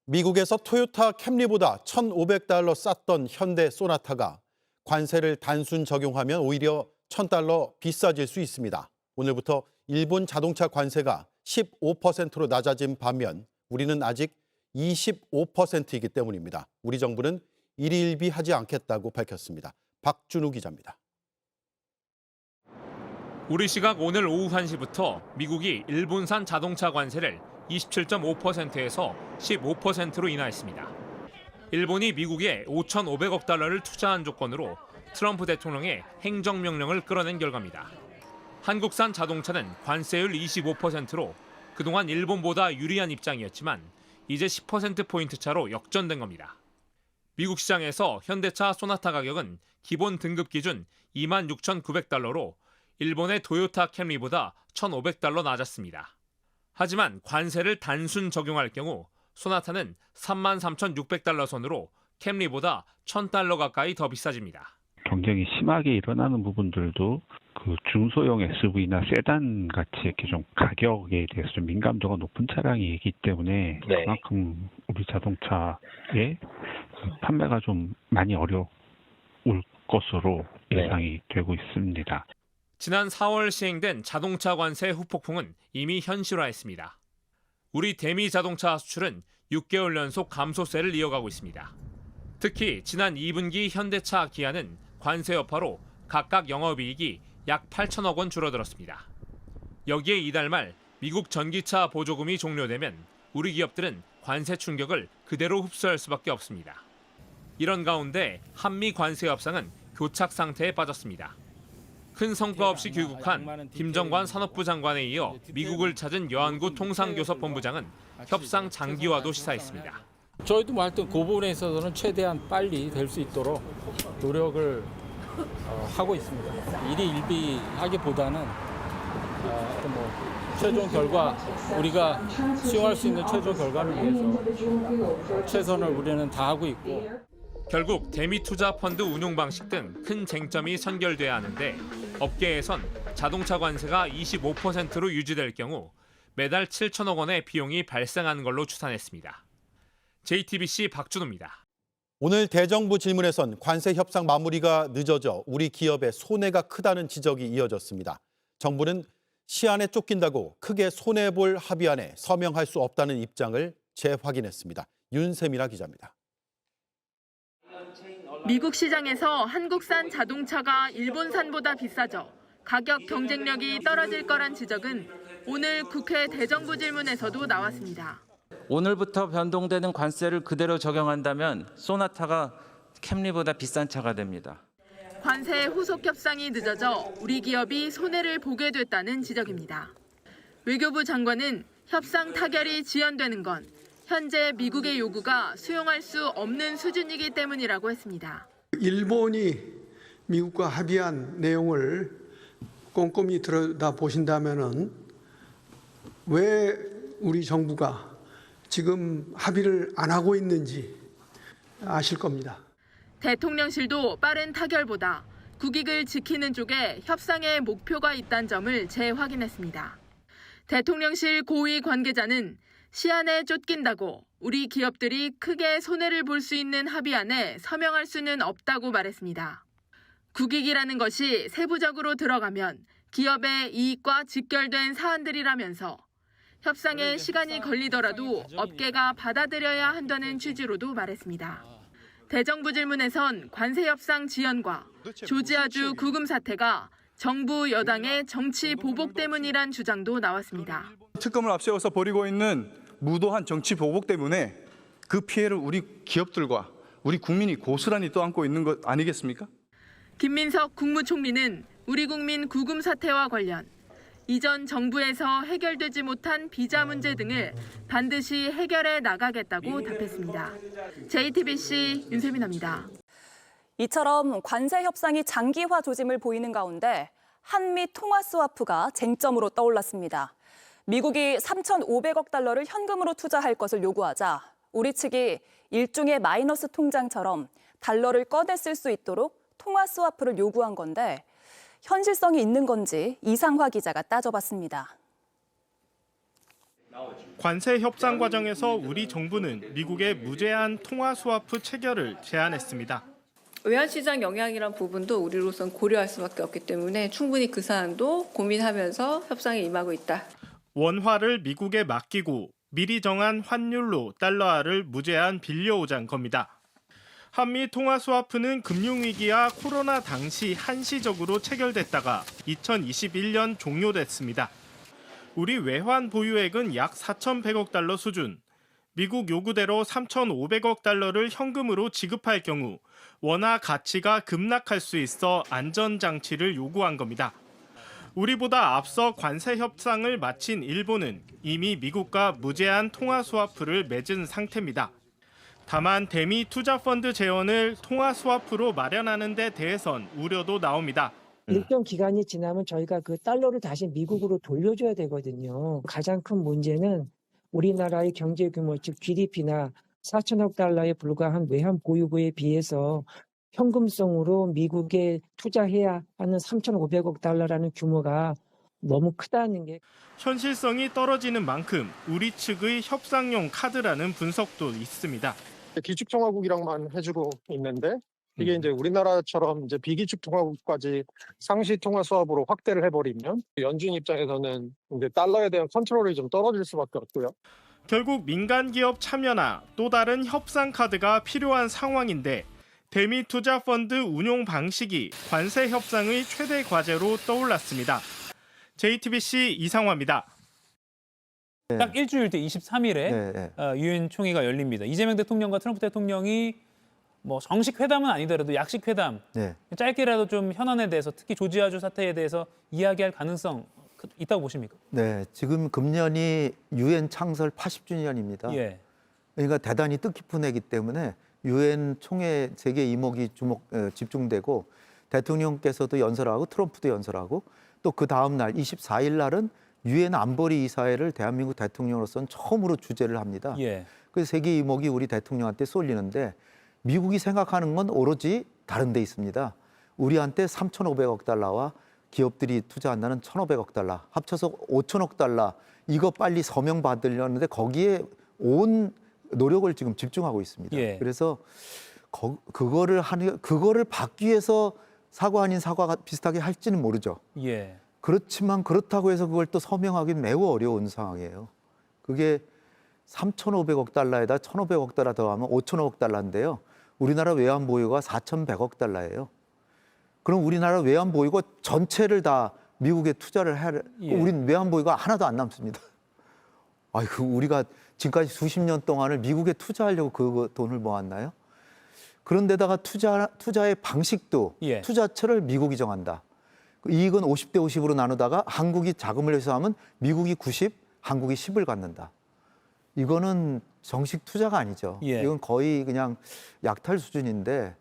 미국에서 토요타 캠리보다 $1,500 쌌던 현대 소나타가 관세를 단순 적용하면 오히려 $1,000 비싸질 수 있습니다. 오늘부터 일본 자동차 관세가 15%로 낮아진 반면 우리는 아직 25%이기 때문입니다. 우리 정부는 일희일비하지 않겠다고 밝혔습니다. 박준우 기자입니다. 우리 시각 오늘 오후 1시부터 미국이 일본산 자동차 관세를 27.5%에서 15%로 인하했습니다. 일본이 미국에 5,500억 달러를 투자한 조건으로 트럼프 대통령의 행정명령을 끌어낸 결과입니다. 한국산 자동차는 관세율 25%로 그동안 일본보다 유리한 입장이었지만 이제 10%포인트 차로 역전된 겁니다. 미국 시장에서 현대차 소나타 가격은 기본 등급 기준 26,900달러로 일본의 토요타 캠리보다 $1,500 낮았습니다. 하지만 관세를 단순 적용할 경우 소나타는 33,600달러 선으로 캠리보다 $1,000 가까이 더 비싸집니다. 경쟁이 심하게 일어나는 부분들도 그 중소형 SUV나 세단 같이 이렇게 좀 가격에 대해서 좀 민감도가 높은 차량이기 때문에 그만큼 우리 자동차의 판매가 좀 많이 어려울 것으로 예상이 되고 있습니다. 지난 4월 시행된 자동차 관세 후폭풍은 이미 현실화했습니다. 우리 대미 자동차 수출은 6개월 연속 감소세를 이어가고 있습니다. 특히 지난 2분기 현대차, 기아는 관세 여파로 각각 영업이익이 약 8천억 원 줄어들었습니다. 여기에 이달 말 미국 전기차 보조금이 종료되면 우리 기업들은 관세 충격을 그대로 흡수할 수밖에 없습니다. 이런 가운데 한미 관세 협상은 교착 상태에 빠졌습니다. 큰 성과 없이 귀국한 김정관 산업부 장관에 이어 미국을 찾은 여한구 통상교섭본부장은 협상 장기화도 시사했습니다. 저희도 하여튼 그 부분에 있어서는 최대한 빨리 될 수 있도록 노력을 하고 있습니다. 일희일비하기보다는 최종 결과 우리가 수용할 수 있는 최종 결과를 위해서 최선을 우리는 다하고 있고. 결국 대미투자펀드 운용 방식 등 큰 쟁점이 선결돼야 하는데 업계에선 자동차 관세가 25%로 유지될 경우 매달 7천억 원의 비용이 발생하는 걸로 추산했습니다. JTBC 박준호입니다. 오늘 대정부 질문에선 관세 협상 마무리가 늦어져 우리 기업의 손해가 크다는 지적이 이어졌습니다. 정부는 시안에 쫓긴다고 크게 손해볼 합의안에 서명할 수 없다는 입장을 재확인했습니다. 윤세미라 기자입니다. 미국 시장에서 한국산 자동차가 일본산보다 비싸져 가격 경쟁력이 떨어질 거란 지적은 오늘 국회 대정부 질문에서도 나왔습니다. 오늘부터 변동되는 관세를 그대로 적용한다면 소나타가 캠리보다 비싼 차가 됩니다. 관세 후속 협상이 늦어져 우리 기업이 손해를 보게 됐다는 지적입니다. 외교부 장관은 협상 타결이 지연되는 건 현재 미국의 요구가 수용할 수 없는 수준이기 때문이라고 했습니다. 일본이 미국과 합의한 내용을 꼼꼼히 들여다보신다면은 왜 우리 정부가 지금 합의를 안 하고 있는지 아실 겁니다. 대통령실도 빠른 타결보다 국익을 지키는 쪽에 협상의 목표가 있다는 점을 재확인했습니다. 대통령실 고위 관계자는 시안에 쫓긴다고 우리 기업들이 크게 손해를 볼 수 있는 합의안에 서명할 수는 없다고 말했습니다. 국익이라는 것이 세부적으로 들어가면 기업의 이익과 직결된 사안들이라면서 협상에 시간이 걸리더라도 업계가 받아들여야 한다는 취지로도 말했습니다. 대정부 질문에선 관세 협상 지연과 조지아주 구금 사태가 정부 여당의 정치 보복 때문이란 주장도 나왔습니다. 특검을 앞세워서 벌이고 있는 무도한 정치 보복 때문에 그 피해를 우리 기업들과 우리 국민이 고스란히 떠안고 있는 것 아니겠습니까? 김민석 국무총리는 우리 국민 구금 사태와 관련 이전 정부에서 해결되지 못한 비자 문제 등을 반드시 해결해 나가겠다고 답했습니다. JTBC 윤세민입니다. 이처럼 관세 협상이 장기화 조짐을 보이는 가운데 한미 통화 스와프가 쟁점으로 떠올랐습니다. 미국이 3,500억 달러를 현금으로 투자할 것을 요구하자 우리 측이 일종의 마이너스 통장처럼 달러를 꺼내 쓸 수 있도록 통화 스와프를 요구한 건데 현실성이 있는 건지 이상화 기자가 따져봤습니다. 관세 협상 과정에서 우리 정부는 미국의 무제한 통화 스와프 체결을 제안했습니다. 외환시장 영향이란 부분도 우리로선 고려할 수밖에 없기 때문에 충분히 그 사안도 고민하면서 협상에 임하고 있다. 원화를 미국에 맡기고 미리 정한 환율로 달러화를 무제한 빌려오자는 겁니다. 한미 통화 스와프는 금융위기와 코로나 당시 한시적으로 체결됐다가 2021년 종료됐습니다. 우리 외환 보유액은 약 4,100억 달러 수준. 미국 요구대로 3,500억 달러를 현금으로 지급할 경우 원화 가치가 급락할 수 있어 안전장치를 요구한 겁니다. 우리보다 앞서 관세 협상을 마친 일본은 이미 미국과 무제한 통화 스와프를 맺은 상태입니다. 다만 대미 투자펀드 재원을 통화 스와프로 마련하는 데 대해선 우려도 나옵니다. 일정 기간이 지나면 저희가 그 달러를 다시 미국으로 돌려줘야 되거든요. 가장 큰 문제는 우리나라의 경제 규모, 즉 GDP나 4천억 달러에 불과한 외환 보유고에 비해서 현금성으로 미국에 투자해야 하는 3,500억 달러라는 규모가 너무 크다는 게. 현실성이 떨어지는 만큼 우리 측의 협상용 카드라는 분석도 있습니다. 기축통화국이랑만 해주고 있는데 이게 이제 우리나라처럼 이제 비기축통화국까지 상시 통화 수합으로 확대를 해버리면 연준 입장에서는 이제 달러에 대한 컨트롤이 좀 떨어질 수밖에 없고요. 결국 민간 기업 참여나 또 다른 협상 카드가 필요한 상황인데 대미 투자 펀드 운용 방식이 관세 협상의 최대 과제로 떠올랐습니다. JTBC 이상화입니다. 딱 일주일 뒤 23일에 유엔 총회가 열립니다. 이재명 대통령과 트럼프 대통령이 뭐 정식 회담은 아니더라도 약식 회담, 짧게라도 좀 현안에 대해서 특히 조지아주 사태에 대해서 이야기할 가능성 있다고 보십니까? 네, 지금 금년이 유엔 창설 80주년입니다. 예. 그러니까 대단히 뜻깊은 해이기 때문에 유엔 총회 세계 이목이 집중되고 대통령께서도 연설하고 트럼프도 연설하고 또 그 다음 날 24일 날은 유엔 안보리 이사회를 대한민국 대통령으로서는 처음으로 주재를 합니다. 예. 그래서 세계 이목이 우리 대통령한테 쏠리는데 미국이 생각하는 건 오로지 다른 데 있습니다. 우리한테 3,500억 달러와 기업들이 투자한다는 1,500억 달러, 합쳐서 5천억 달러, 이거 빨리 서명 받으려는데 거기에 온 노력을 지금 집중하고 있습니다. 예. 그래서 그거를 받기 위해서 사과 아닌 사과가 비슷하게 할지는 모르죠. 예. 그렇지만 그렇다고 해서 그걸 또 서명하기 매우 어려운 상황이에요. 그게 3,500억 달러에다 1,500억 달러 더하면 5천억 달러인데요. 우리나라 외환 보유가 4,100억 달러예요. 그럼 우리나라 외환 보유고 전체를 다 미국에 투자를 우린 외환 보유가 하나도 안 남습니다. 아이고, 우리가 지금까지 수십 년 동안을 미국에 투자하려고 그 돈을 모았나요? 그런데다가 투자의 방식도 투자처를 미국이 정한다. 이익은 50대 50으로 나누다가 한국이 자금을 회수하면 미국이 90, 한국이 10을 갖는다. 이거는 정식 투자가 아니죠. 이건 거의 그냥 약탈 수준인데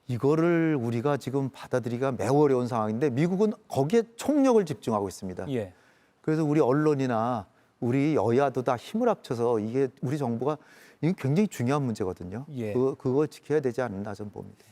이거를 우리가 지금 받아들이기가 매우 어려운 상황인데 미국은 거기에 총력을 집중하고 있습니다. 그래서 우리 언론이나 우리 여야도 다 힘을 합쳐서 이게 우리 정부가 이게 굉장히 중요한 문제거든요. 그거 지켜야 되지 않나 저는 봅니다.